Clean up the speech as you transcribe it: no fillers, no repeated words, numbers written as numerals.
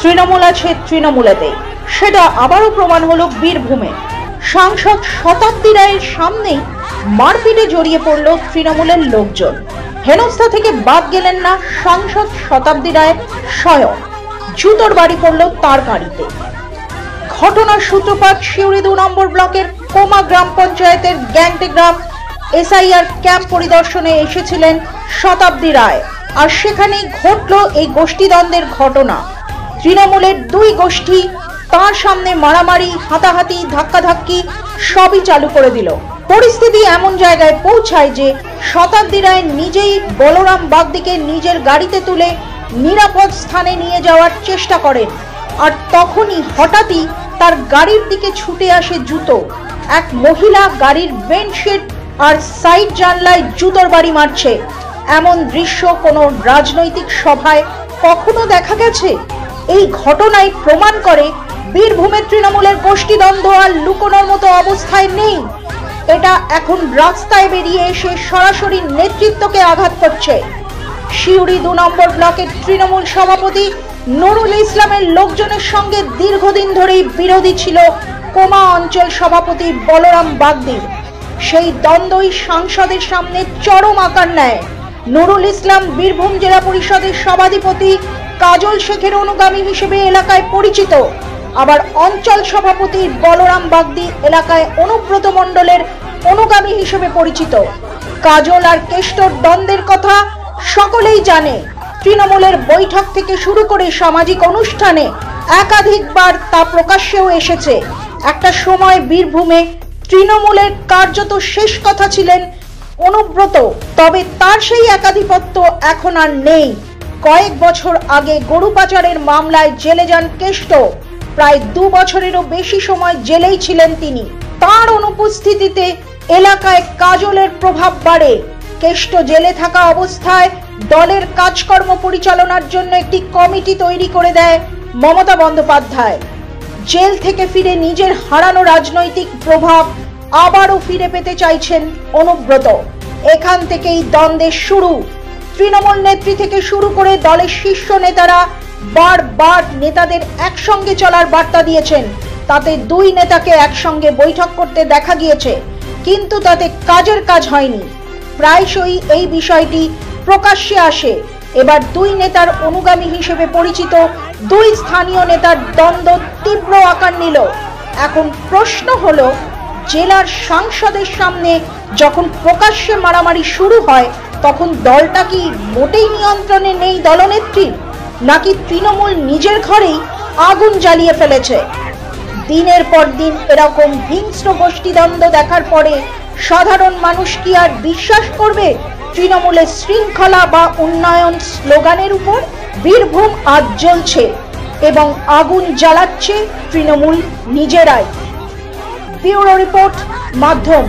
তৃণমূল আছে তৃণমূলেতে, সেটা আবারও প্রমাণ হলো বীরভূমে। সাংসদ শতাব্দী রায়ের সামনেই মারপিটে জড়িয়ে পড়ল তৃণমূলের লোকজন। হেনস্থা থেকে বাদ গেলেন না সাংসদ শতাব্দী রায় স্বয়ং, জুতোর বাড়ি পড়ল তার গাড়িতে। ঘটনার সূত্রপাত সিউড়ি 2 নম্বর ব্লকের কোমা গ্রাম পঞ্চায়েতের গ্যাংটে গ্রাম। এসআইআর ক্যাম্প পরিদর্শনে এসেছিলেন শতাব্দী রায়, আর সেখানেই ঘটল এই গোষ্ঠীদ্বন্দ্বের ঘটনা। তৃণমূলের দুই গোষ্ঠী তার সামনে মারামারি, হাতাহাতি, ধাক্কাধাক্কি সবই চালু করে দিল। পরিস্থিতি এমন জায়গায় পৌঁছায় যে শতাব্দী রায় নিজেই বলরাম বাগদিকে নিজের গাড়িতে তুলে নিরাপদ স্থানে নিয়ে যাওয়ার চেষ্টা করেন। আর তখনই হঠাৎই তার গাড়ির দিকে ছুটে আসে জুতো। এক মহিলা গাড়ির উইন্ডশিট আর সাইড জানলায় জুতোর বাড়ি মারছে। এমন দৃশ্য কোনো রাজনৈতিক সভায় কখনো দেখা গেছে? এই ঘটনায় প্রমাণ করে বীরভূমের তৃণমূলের গোষ্ঠীদ্বন্দ্ব আর লুকোনোর মতো অবস্থায় নেই। এটা এখন রাস্তায় বেরিয়ে এসে সরাসরি নেতৃত্বকে আঘাত করছে। সিউড়ি 2 নম্বর ব্লকের তৃণমূল সভাপতি নুরুল ইসলামের লোকজনের সঙ্গে দীর্ঘদিন ধরেই বিরোধী ছিল কোমা অঞ্চল সভাপতি বলরাম বাগদির। সেই দ্বন্দ্বই সাংসদের সামনে চরম আকার নেয়। নুরুল ইসলাম বীরভূম জেলা পরিষদের সভাধিপতি কাজল শেখের অনুগামী হিসেবে এলাকায় পরিচিত, আবার অঞ্চল সভাপতি বলরাম বাগদি এলাকায় অনুব্রত মণ্ডলের অনুগামী হিসেবে পরিচিত। কাজল আর কেষ্টর দ্বন্দ্বের কথা সকলেই জানে। তৃণমূলের বৈঠক থেকে শুরু করে সামাজিক অনুষ্ঠানে একাধিকবার তা প্রকাশ্যেও এসেছে। একটা সময় বীরভূমে তৃণমূলের কার্যত শেষ কথা ছিলেন অনুব্রত, তবে তার সেই একাধিপত্য এখন আর নেই। কয়েক বছর আগে গরু পাচারের মামলায় জেলে যান কেষ্ট। প্রায় 2 বছরেরও বেশি সময় জেলেই ছিলেন তিনি। তার অনুপস্থিতিতে এলাকায় কাজলের প্রভাব বাড়ে। কেষ্ট জেলে থাকা অবস্থায় দলের কাজকর্ম পরিচালনার জন্য একটি কমিটি তৈরি করে দেয় মমতা বন্দ্যোপাধ্যায়। জেল থেকে ফিরে নিজের হারানো রাজনৈতিক প্রভাব আবারও ফিরে পেতে চাইছেন অনুব্রত। এখান থেকেই দ্বন্দ্বের শুরু। তৃণমূল নেত্রী থেকে শুরু করে দলের শীর্ষ নেতারা বারবার নেতাদের একসঙ্গে চলার বার্তা দিয়েছেন। তাতে 2 নেতাকে একসঙ্গে বৈঠক করতে দেখা গিয়েছে, কিন্তু তাতে কাজের কাজ হয়নি। প্রায়শই এই বিষয়টি প্রকাশ্যে আসে। এবার 2 নেতার অনুগামী হিসেবে পরিচিত 2 স্থানীয় নেতার দ্বন্দ্ব তীব্র আকার নিল। এখন প্রশ্ন হলো, জেলার সাংসদের সামনে যখন প্রকাশ্যে মারামারি শুরু হয় তখন দলটা কি মোটেই নিয়ন্ত্রণে নেই দলনেত্রীর, নাকি তৃণমূল নিজের ঘরেই আগুন জ্বালিয়ে ফেলেছে? দিনের পর দিন এরকম হিংস্র গোষ্ঠীদ্বন্দ্ব দেখার পরে সাধারণ মানুষ কি আর বিশ্বাস করবে তৃণমূলের শৃঙ্খলা বা উন্নয়ন স্লোগানের উপর? বীরভূম আজ জ্বলছে এবং আগুন জ্বালাচ্ছে তৃণমূল নিজেরাই। ব্যুরো রিপোর্ট, মাধ্যম।